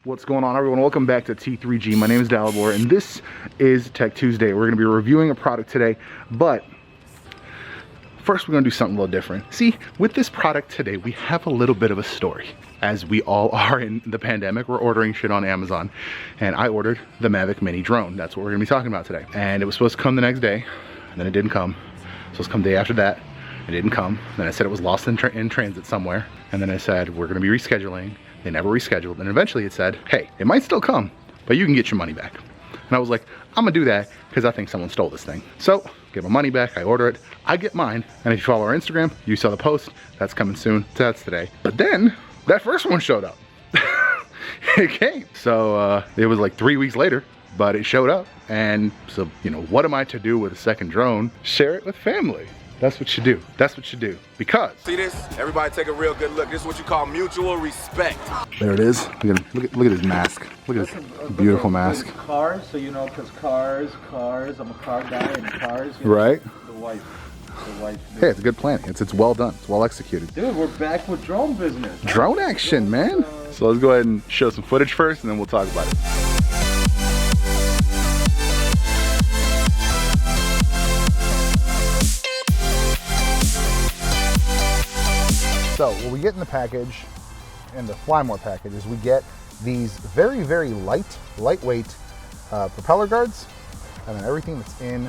What's going on, everyone? Welcome back to T3G. My name is Dalibor, and this is Tech Tuesday. We're going to be reviewing a product today, but first we're going to do something a little different. See, with this product today, we have a little bit of a story. As we all are in the pandemic, we're ordering shit on Amazon, and I ordered the Mavic Mini drone. That's what we're going to be talking about today. And it was supposed to come the next day, and then it didn't come. It was supposed to come the day after that. It didn't come. Then I said it was lost in transit somewhere, and then I said we're going to be rescheduling. They never rescheduled, and eventually it said, hey, it might still come, but you can get your money back. And I was like, I'm gonna do that because I think someone stole this thing. So, get my money back, I order it, I get mine, and if you follow our Instagram, you saw the post, that's coming soon, so that's today. But then, that first one showed up. It came. So, it was like 3 weeks later, but it showed up. And so, you know, what am I to do with a second drone? Share it with family. That's what you do. That's what you do. Because see this? Everybody take a real good look. This is what you call mutual respect. There it is. Look at his mask. Look at his beautiful mask. Cars, so you know, because cars. I'm a car guy, and cars. You know, right. The wife. Hey, it's a good plan. It's well done. It's well executed. Dude, we're back with drone business. Drone action, man. So let's go ahead and show some footage first, and then we'll talk about it. So what we get in the package, in the Fly More package, is we get these very, very lightweight propeller guards, and then everything that's in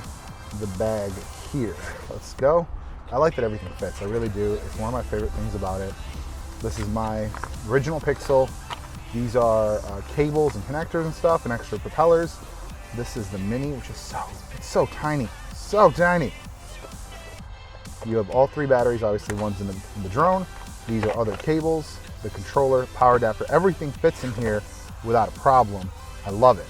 the bag here. Let's go. I like that everything fits. I really do. It's one of my favorite things about it. This is my original Pixel. These are cables and connectors and stuff, and extra propellers. This is the Mini, which is so tiny, so tiny. You have all three batteries. Obviously, one's in the drone. These are other cables, the controller, power adapter, everything fits in here without a problem. I love it.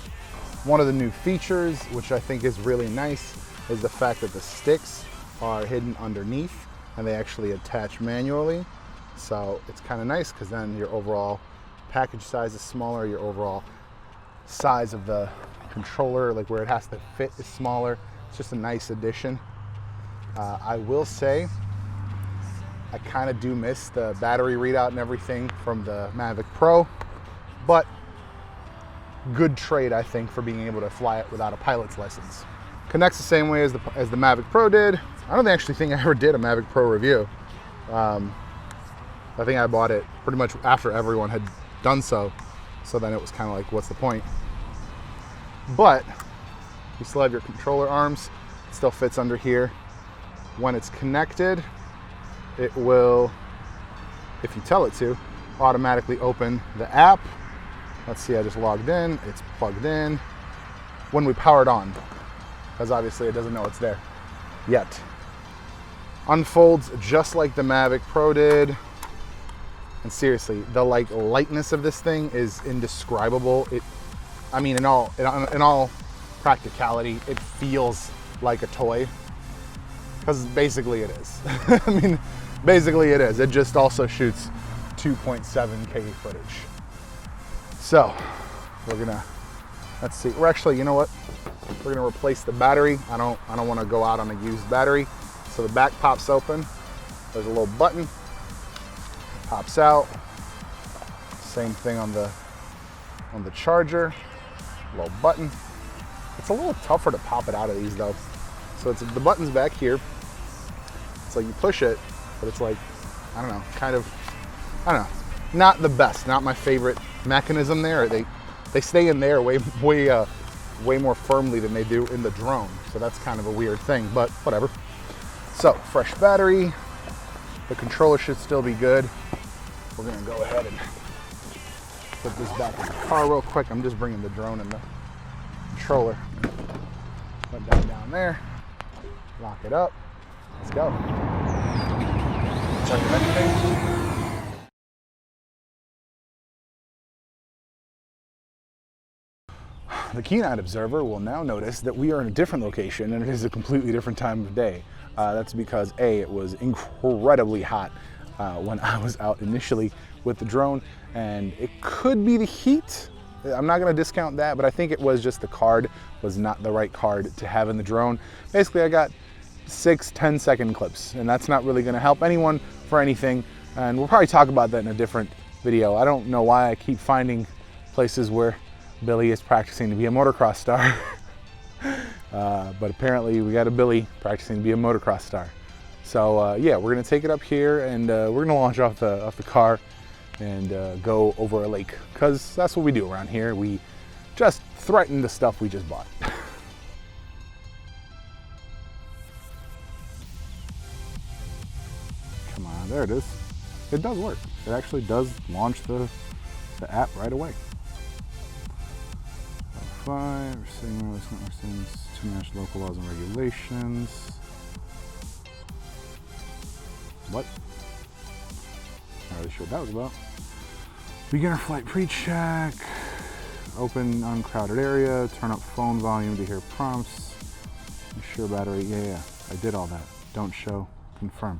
One of the new features, which I think is really nice, is the fact that the sticks are hidden underneath and they actually attach manually. So it's kind of nice because then your overall package size is smaller, your overall size of the controller, like where it has to fit, is smaller. It's just a nice addition. I will say, I kind of do miss the battery readout and everything from the Mavic Pro, but good trade, I think, for being able to fly it without a pilot's license. Connects the same way as the Mavic Pro did. I don't actually think I ever did a Mavic Pro review. I think I bought it pretty much after everyone had done so then it was kind of like, what's the point? But you still have your controller arms. It still fits under here. When it's connected, it will, if you tell it to, automatically open the app. Let's see, I just logged in, it's plugged in. When we power it on, because obviously it doesn't know it's there yet. Unfolds just like the Mavic Pro did. And seriously, the lightness of this thing is indescribable. I mean, in all practicality, it feels like a toy. Because basically it is. I mean, basically it is. It just also shoots 2.7K footage. So, let's see. We're actually, you know what? We're gonna replace the battery. I don't wanna go out on a used battery. So the back pops open. There's a little button. Pops out. Same thing on the charger. Little button. It's a little tougher to pop it out of these though. So the button's back here. So you push it, but it's like, I don't know, not the best, not my favorite mechanism there. They stay in there way more firmly than they do in the drone. So that's kind of a weird thing, but whatever. So fresh battery, the controller should still be good. We're gonna go ahead and put this back in the car real quick. I'm just bringing the drone and the controller. Put that down there. Lock it up. Let's go. Check everything. The keen-eyed observer will now notice that we are in a different location and it is a completely different time of day. That's because it was incredibly hot when I was out initially with the drone, and it could be the heat. I'm not gonna discount that, but I think it was just the card was not the right card to have in the drone. Basically, I got 6-10 second clips, and that's not really gonna help anyone for anything. And we'll probably talk about that in a different video. I don't know why I keep finding places where Billy is practicing to be a motocross star. But apparently we got a Billy practicing to be a motocross star. So yeah, we're gonna take it up here and we're gonna launch off the car and go over a lake, because that's what we do around here. We just threaten the stuff we just bought. Come on, there it is. It does work. It actually does launch the app right away. 5, we're saying network settings to match local laws and regulations. What? Not really sure what that was about. Beginner flight pre-check. Open uncrowded area. Turn up phone volume to hear prompts. Ensure battery. Yeah, I did all that. Don't show. Confirm.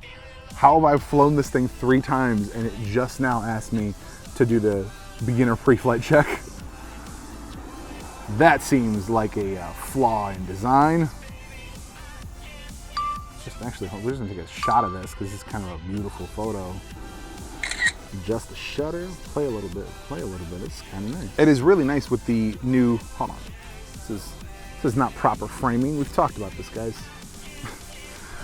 How have I flown this thing 3 times and it just now asked me to do the beginner pre-flight check? That seems like a flaw in design. Just actually, we're just gonna take a shot of this because it's kind of a beautiful photo. Adjust the shutter, play a little bit. It's kind of nice. It is really nice with the new, hold on. This is not proper framing. We've talked about this, guys.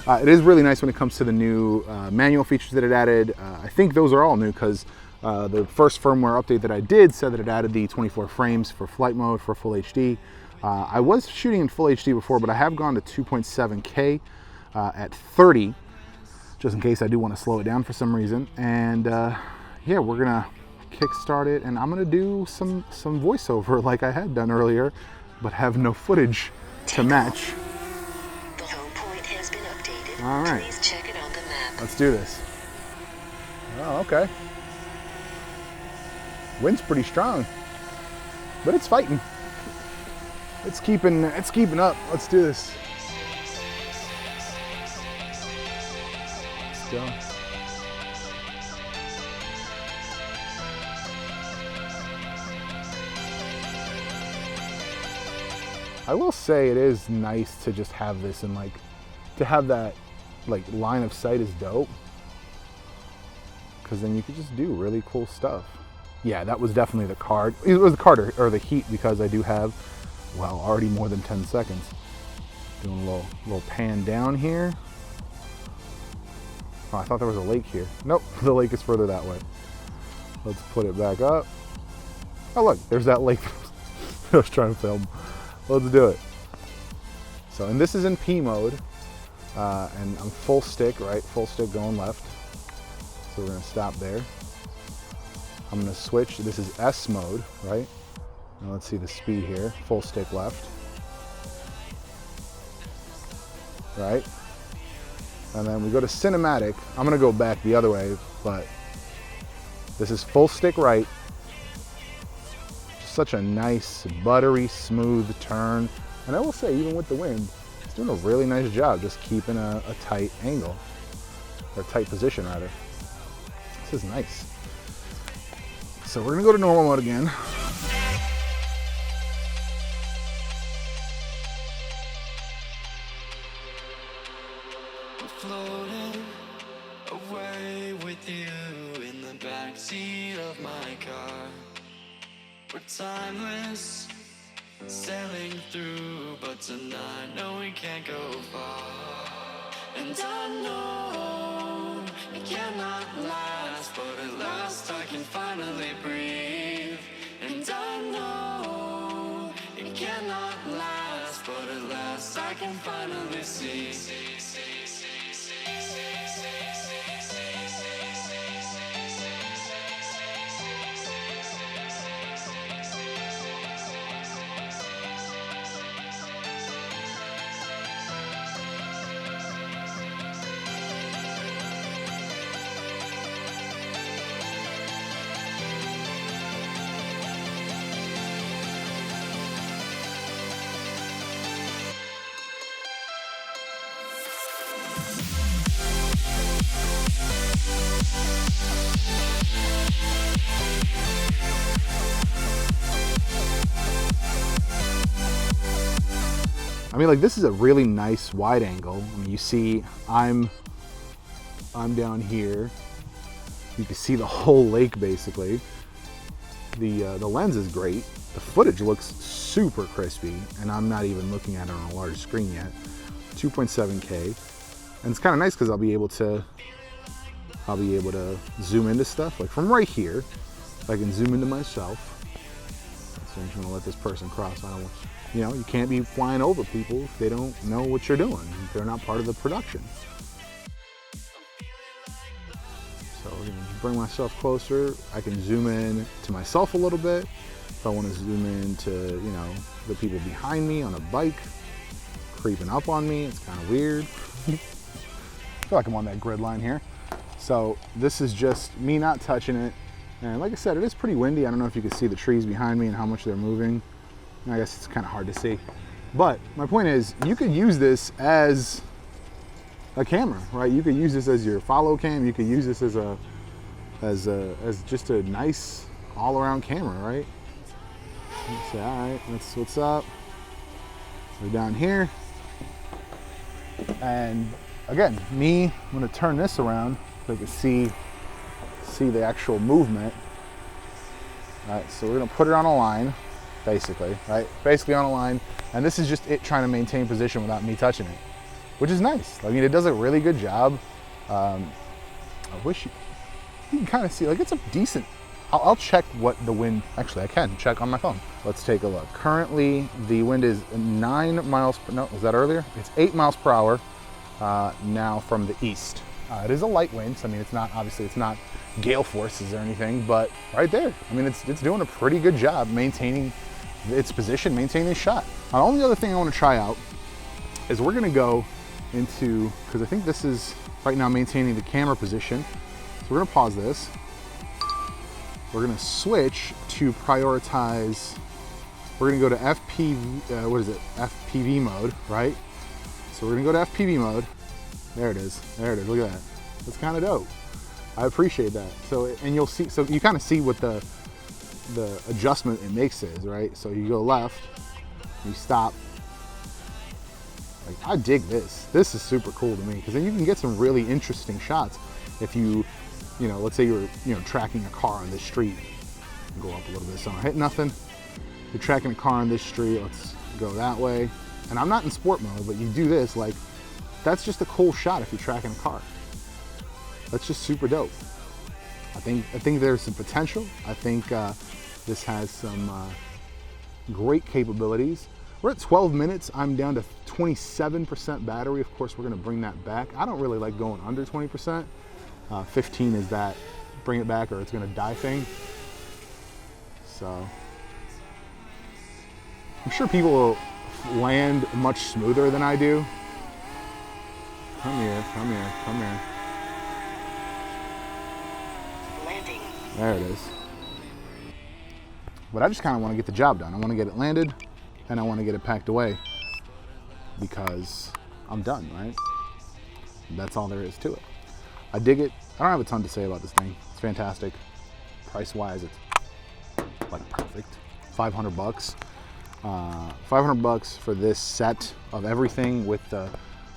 It is really nice when it comes to the new manual features that it added. I think those are all new because the first firmware update that I did said that it added the 24 frames for flight mode for full HD. I was shooting in full HD before, but I have gone to 2.7K at 30, just in case I do want to slow it down for some reason. And yeah, we're gonna kickstart it, and I'm gonna do some voiceover like I had done earlier, but have no footage to match. The home point has been updated. All right. Please check it on the map. Let's do this. Oh, okay. Wind's pretty strong, but it's fighting. It's keeping up. Let's do this. Let's go. I will say it is nice to just have this and like to have that like line of sight is dope, because then you could just do really cool stuff. Yeah, that was definitely the card. It was the card or the heat, because I do have, well, already more than 10 seconds. Doing a little pan down here. Oh, I thought there was a lake here. Nope, the lake is further that way. Let's put it back up. Oh look, there's that lake I was trying to film. Let's do it. So, and this is in P mode, and I'm full stick, right? Full stick going left. So we're gonna stop there. I'm gonna switch, this is S mode, right? Now let's see the speed here, full stick left. Right? And then we go to cinematic. I'm gonna go back the other way, but this is full stick right. Such a nice, buttery, smooth turn. And I will say, even with the wind, it's doing a really nice job just keeping a tight angle, or tight position rather. This is nice. So we're gonna go to normal mode again. Floating away with you in the backseat of my car. We're timeless, sailing through, but tonight, no, we can't go far. And I know it cannot last, but at last I can finally breathe. And I know it cannot last, but at last I can finally see. I mean, like, this is a really nice wide angle. I mean, you see I'm down here. You can see the whole lake basically. The lens is great. The footage looks super crispy, and I'm not even looking at it on a large screen yet. 2.7K, and it's kind of nice because I'll be able to zoom into stuff like from right here. I can zoom into myself. So I'm just gonna let this person cross. I don't want, you know, you can't be flying over people if they don't know what you're doing. They're not part of the production. So we're gonna bring myself closer. I can zoom in to myself a little bit. If I want to zoom in to, you know, the people behind me on a bike, creeping up on me, it's kind of weird. I feel like I'm on that grid line here. So this is just me not touching it. And like I said, it is pretty windy. I don't know if you can see the trees behind me and how much they're moving. I guess it's kind of hard to see. But my point is, you could use this as a camera, right? You could use this as your follow cam. You could use this as just a nice all-around camera, right? You say, all right, that's what's up. We're down here. And again, I'm gonna turn this around so you can see the actual movement. All right, so we're gonna put it on a line, basically, right? Basically on a line, and this is just it trying to maintain position without me touching it, which is nice. I mean, it does a really good job. I wish you can kind of see, like it's a decent, I'll check what the wind, actually I can check on my phone. Let's take a look. Currently, the wind is 9 miles, no, was that earlier? It's 8 miles per hour now from the east. It is a light wind, so I mean, obviously it's not gale forces or anything, but right there, I mean, it's doing a pretty good job maintaining its position, maintaining the shot. The only other thing I want to try out is we're gonna go into, because I think this is right now maintaining the camera position. So we're gonna pause this. We're gonna switch to prioritize, we're gonna go to FPV mode, right? So we're gonna go to FPV mode. There it is, look at that. That's kind of dope. I appreciate that. So, and you'll see, so you kind of see what the adjustment it makes is, right? So you go left, you stop. Like, I dig this. This is super cool to me, because then you can get some really interesting shots. If you know, let's say you're, tracking a car on this street. Go up a little bit so I don't hit nothing. You're tracking a car on this street, let's go that way. And I'm not in sport mode, but you do this, like, that's just a cool shot if you're tracking a car. That's just super dope. I think there's some potential. I think this has some great capabilities. We're at 12 minutes. I'm down to 27% battery. Of course, we're gonna bring that back. I don't really like going under 20%. 15 is that bring it back or it's gonna die thing. So I'm sure people will land much smoother than I do. Come here. Landing. There it is. But I just kind of want to get the job done. I want to get it landed and I want to get it packed away because I'm done, right? That's all there is to it. I dig it. I don't have a ton to say about this thing. It's fantastic. Price-wise, it's like perfect. 500 bucks. 500 bucks for this set of everything with the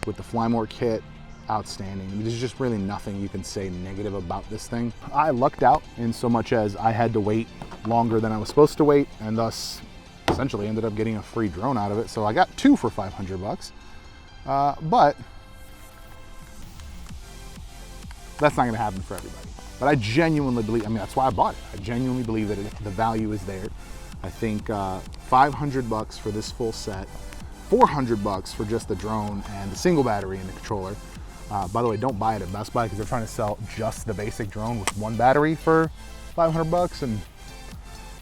Flymore kit. Outstanding. I mean, there's just really nothing you can say negative about this thing. I lucked out in so much as I had to wait longer than I was supposed to wait, and thus essentially ended up getting a free drone out of it. So I got two for 500 bucks. But that's not gonna happen for everybody. But I genuinely believe, I mean, that's why I bought it. I genuinely believe that the value is there. I think 500 bucks for this full set, 400 bucks for just the drone and the single battery and the controller. By the way, don't buy it at Best Buy because they're trying to sell just the basic drone with one battery for 500 bucks. And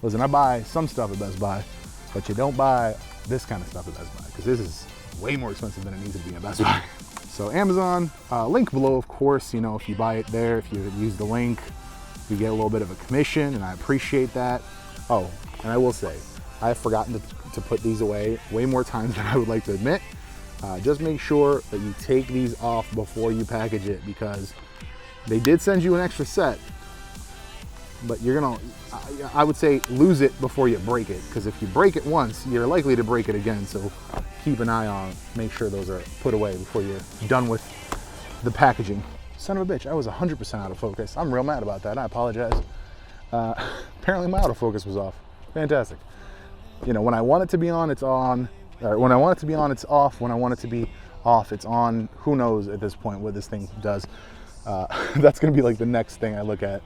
listen, I buy some stuff at Best Buy, but you don't buy this kind of stuff at Best Buy because this is way more expensive than it needs to be at Best Buy. So Amazon, link below, of course. You know, if you buy it there, if you use the link, you get a little bit of a commission, and I appreciate that. Oh, and I will say, I've forgotten to put these away way more times than I would like to admit. Just make sure that you take these off before you package it because they did send you an extra set, but you're gonna, I would say lose it before you break it, because if you break it once, you're likely to break it again. So keep an eye on, make sure those are put away before you're done with the packaging. Son of a bitch, I was 100% out of focus. I'm real mad about that, I apologize. Apparently my autofocus was off. Fantastic. You know, when I want it to be on, it's on. Or when I want it to be on, it's off. When I want it to be off, it's on. Who knows at this point what this thing does. That's gonna be like the next thing I look at,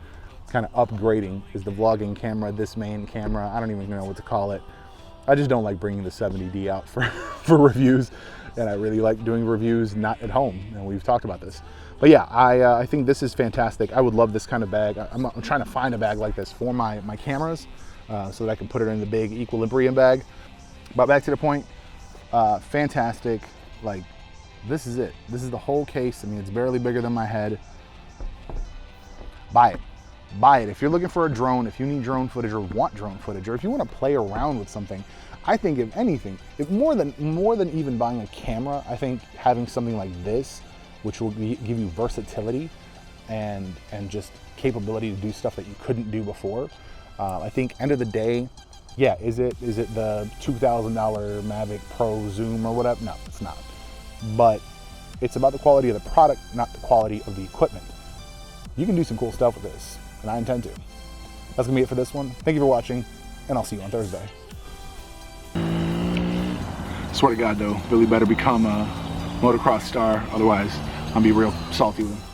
kind of upgrading, is the vlogging camera, this main camera. I don't even know what to call it. I just don't like bringing the 70D out for reviews, and I really like doing reviews not at home, and we've talked about this. But yeah, I think this is fantastic. I would love this kind of bag. I'm trying to find a bag like this for my cameras, so that I can put it in the big equilibrium bag. But back to the point, fantastic. Like, this is it. This is the whole case. I mean, it's barely bigger than my head. Buy it. Buy it. If you're looking for a drone, if you need drone footage or want drone footage, or if you want to play around with something, I think if anything, if more than even buying a camera, I think having something like this, which will give you versatility and just capability to do stuff that you couldn't do before. I think end of the day, yeah, is it the $2,000 Mavic Pro Zoom or whatever? No, it's not. But it's about the quality of the product, not the quality of the equipment. You can do some cool stuff with this, and I intend to. That's gonna be it for this one. Thank you for watching, and I'll see you on Thursday. Swear to God though, Billy better become a motocross star, otherwise I'll be real salty with him.